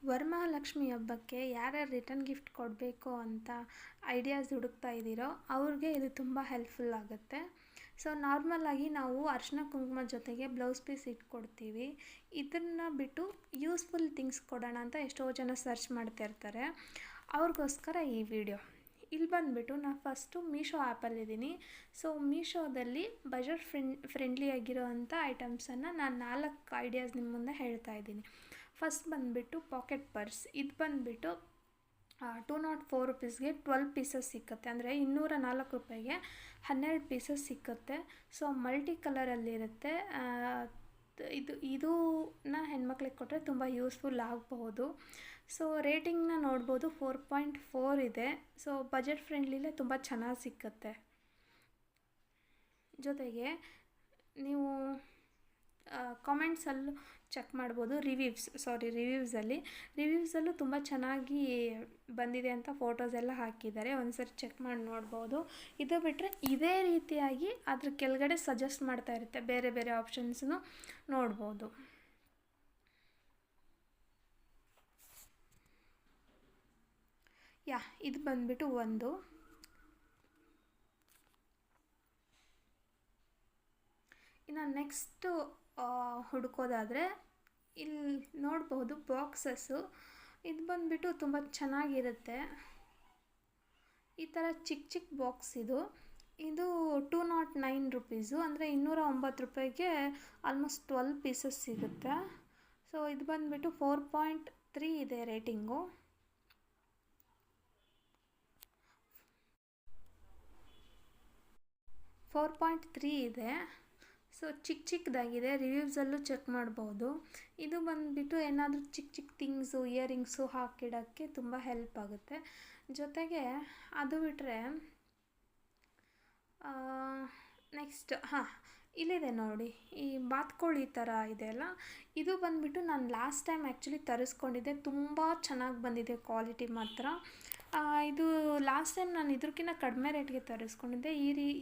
ವರಮಹಾಲಕ್ಷ್ಮಿ ಹಬ್ಬಕ್ಕೆ ಯಾರ್ಯಾರು return gift ಕೊಡಬೇಕು ಅಂತ ಐಡಿಯಾಸ್ ಹುಡುಕ್ತಾ ಇದ್ದೀರೋ ಅವ್ರಿಗೆ ಇದು ತುಂಬ ಹೆಲ್ಪ್ಫುಲ್ ಆಗುತ್ತೆ. ಸೊ ನಾರ್ಮಲಾಗಿ ನಾವು ಅರಿಶಿನ ಕುಂಕುಮ ಜೊತೆಗೆ ಬ್ಲೌಸ್ ಪೀಸ್ ಇಟ್ಕೊಡ್ತೀವಿ. ಇದನ್ನು ಬಿಟ್ಟು ಯೂಸ್ಫುಲ್ ಥಿಂಗ್ಸ್ ಕೊಡೋಣ ಅಂತ ಎಷ್ಟೋ ಜನ ಸರ್ಚ್ ಮಾಡ್ತಿರ್ತಾರೆ. ಅವ್ರಿಗೋಸ್ಕರ ಈ ವಿಡಿಯೋ. ಇಲ್ಲಿ ಬಂದುಬಿಟ್ಟು ನಾನು ಫಸ್ಟು ಮೀಶೋ ಆ್ಯಪಲ್ಲಿದ್ದೀನಿ. ಸೊ ಮೀಶೋದಲ್ಲಿ ಬಜೆಟ್ ಫ್ರೆಂಡ್ಲಿ ಆಗಿರೋ ಅಂಥ ಐಟಮ್ಸನ್ನು ನಾನು 4 ಐಡಿಯಾಸ್ ನಿಮ್ಮ ಮುಂದೆ ಹೇಳ್ತಾ ಇದ್ದೀನಿ. ಫಸ್ಟ್ ಬಂದುಬಿಟ್ಟು ಪಾಕೆಟ್ ಪರ್ಸ್. ಇದು ಬಂದುಬಿಟ್ಟು 204 ರುಪೀಸ್ಗೆ 12 ಪೀಸಸ್ ಸಿಕ್ಕುತ್ತೆ. ಅಂದರೆ 204 ರೂಪಾಯಿಗೆ 12 ಪೀಸಸ್ ಸಿಕ್ಕುತ್ತೆ. ಸೊ ಮಲ್ಟಿ ಕಲರಲ್ಲಿರುತ್ತೆ. ಇದನ್ನ ಹೆಣ್ಮಕ್ಳಿಗೆ ಕೊಟ್ಟರೆ ತುಂಬ ಯೂಸ್ಫುಲ್ ಆಗಬಹುದು. ಸೊ ರೇಟಿಂಗ್ನ ನೋಡ್ಬೋದು, 4.4 ಇದೆ. ಸೊ ಬಜೆಟ್ ಫ್ರೆಂಡ್ಲಿಲೇ ತುಂಬ ಚೆನ್ನಾಗಿ ಸಿಕ್ಕುತ್ತೆ. ಜೊತೆಗೆ ನೀವು ಕಾಮೆಂಟ್ಸಲ್ಲೂ ಚೆಕ್ ಮಾಡ್ಬೋದು. ರಿವ್ಯೂಸಲ್ಲೂ ತುಂಬ ಚೆನ್ನಾಗಿ ಬಂದಿದೆ ಅಂತ ಫೋಟೋಸ್ ಎಲ್ಲ ಹಾಕಿದ್ದಾರೆ. ಒಂದ್ಸರಿ ಚೆಕ್ ಮಾಡಿ ನೋಡ್ಬೋದು. ಇದು ಬಿಟ್ಟರೆ ಇದೇ ರೀತಿಯಾಗಿ ಅದ್ರ ಕೆಳಗಡೆ ಸಜೆಸ್ಟ್ ಮಾಡ್ತಾ ಇರುತ್ತೆ, ಬೇರೆ ಬೇರೆ ಆಪ್ಷನ್ಸ್ನು ನೋಡ್ಬೋದು. ಇದು ಬಂದುಬಿಟ್ಟು ಒಂದು. ಇನ್ನು ನೆಕ್ಸ್ಟು ಹುಡುಕೋದಾದರೆ ಇಲ್ಲಿ ನೋಡ್ಬೋದು ಬಾಕ್ಸಸ್ಸು. ಇದು ಬಂದುಬಿಟ್ಟು ತುಂಬ ಚೆನ್ನಾಗಿರುತ್ತೆ. ಈ ಥರ ಚಿಕ್ಕ ಚಿಕ್ಕ ಬಾಕ್ಸ್ ಇದು 209 ರುಪೀಸು. ಅಂದರೆ 209 ರೂಪಾಯಿಗೆ ಆಲ್ಮೋಸ್ಟ್ 12 ಪೀಸಸ್ ಸಿಗುತ್ತೆ. ಸೊ ಇದು ಬಂದುಬಿಟ್ಟು 4.3 ಇದೆ ರೇಟಿಂಗು. 4.3 ಇದೆ. ಸೊ ಚಿಕ್ಕದಾಗಿದೆ. ರಿವ್ಯೂಸಲ್ಲೂ ಚೆಕ್ ಮಾಡ್ಬೋದು. ಇದು ಬಂದುಬಿಟ್ಟು ಏನಾದರೂ ಚಿಕ್ಕ ಚಿಕ್ಕ ಥಿಂಗ್ಸು, ಇಯರಿಂಗ್ಸು ಹಾಕಿಡೋಕ್ಕೆ ತುಂಬ ಹೆಲ್ಪ್ ಆಗುತ್ತೆ. ಜೊತೆಗೆ ಅದು ಬಿಟ್ಟರೆ ನೆಕ್ಸ್ಟ್ ಇಲ್ಲಿದೆ ನೋಡಿ, ಈ ಬಾತ್ಕೋಳಿ ಥರ ಇದೆಯಲ್ಲ, ಇದು ಬಂದುಬಿಟ್ಟು ನಾನು ಲಾಸ್ಟ್ ಟೈಮ್ ಆ್ಯಕ್ಚುಲಿ ತರಿಸ್ಕೊಂಡಿದ್ದೆ. ತುಂಬ ಚೆನ್ನಾಗಿ ಬಂದಿದೆ ಕ್ವಾಲಿಟಿ ಮಾತ್ರ. ಇದು ಲಾಸ್ಟ್ ಟೈಮ್ ನಾನು ಇದಕ್ಕಿಂತ ಕಡಿಮೆ ರೇಟ್ಗೆ ತರಿಸ್ಕೊಂಡಿದ್ದೆ.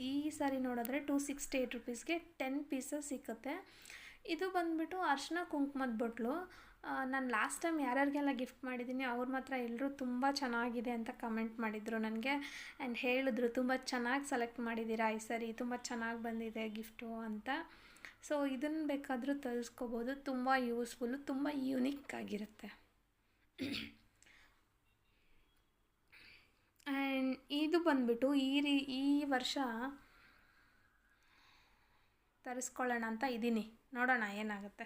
ಈ ಸಾರಿ ನೋಡಿದ್ರೆ 268 ರುಪೀಸ್ಗೆ 10 ಪೀಸಸ್ ಸಿಕ್ಕುತ್ತೆ. ಇದು ಬಂದುಬಿಟ್ಟು ಅರಿಶಿನ ಕುಂಕುಮದ ಬೊಟ್ಲು. ನಾನು ಲಾಸ್ಟ್ ಟೈಮ್ ಯಾರ್ಯಾರಿಗೆಲ್ಲ ಗಿಫ್ಟ್ ಮಾಡಿದ್ದೀನಿ ಅವ್ರು ಮಾತ್ರ ಎಲ್ಲರೂ ತುಂಬ ಚೆನ್ನಾಗಿದೆ ಅಂತ ಕಮೆಂಟ್ ಮಾಡಿದರು ನನಗೆ. ಆ್ಯಂಡ್ ಹೇಳಿದ್ರು ತುಂಬ ಚೆನ್ನಾಗಿ ಸೆಲೆಕ್ಟ್ ಮಾಡಿದ್ದೀರಾ ಈ ಸಾರಿ, ತುಂಬ ಚೆನ್ನಾಗಿ ಬಂದಿದೆ ಗಿಫ್ಟು ಅಂತ. ಸೊ ಇದನ್ನು ಬೇಕಾದರೂ ತರಿಸ್ಕೋಬೋದು. ತುಂಬ ಯೂಸ್ಫುಲ್ಲು, ತುಂಬ ಯೂನಿಕ್ ಆಗಿರುತ್ತೆ. ಆ್ಯಂಡ್ ಇದು ಬಂದುಬಿಟ್ಟು ಈ ವರ್ಷ ತರಿಸ್ಕೊಳ್ಳೋಣ ಅಂತ ಇದ್ದೀನಿ. ನೋಡೋಣ ಏನಾಗುತ್ತೆ.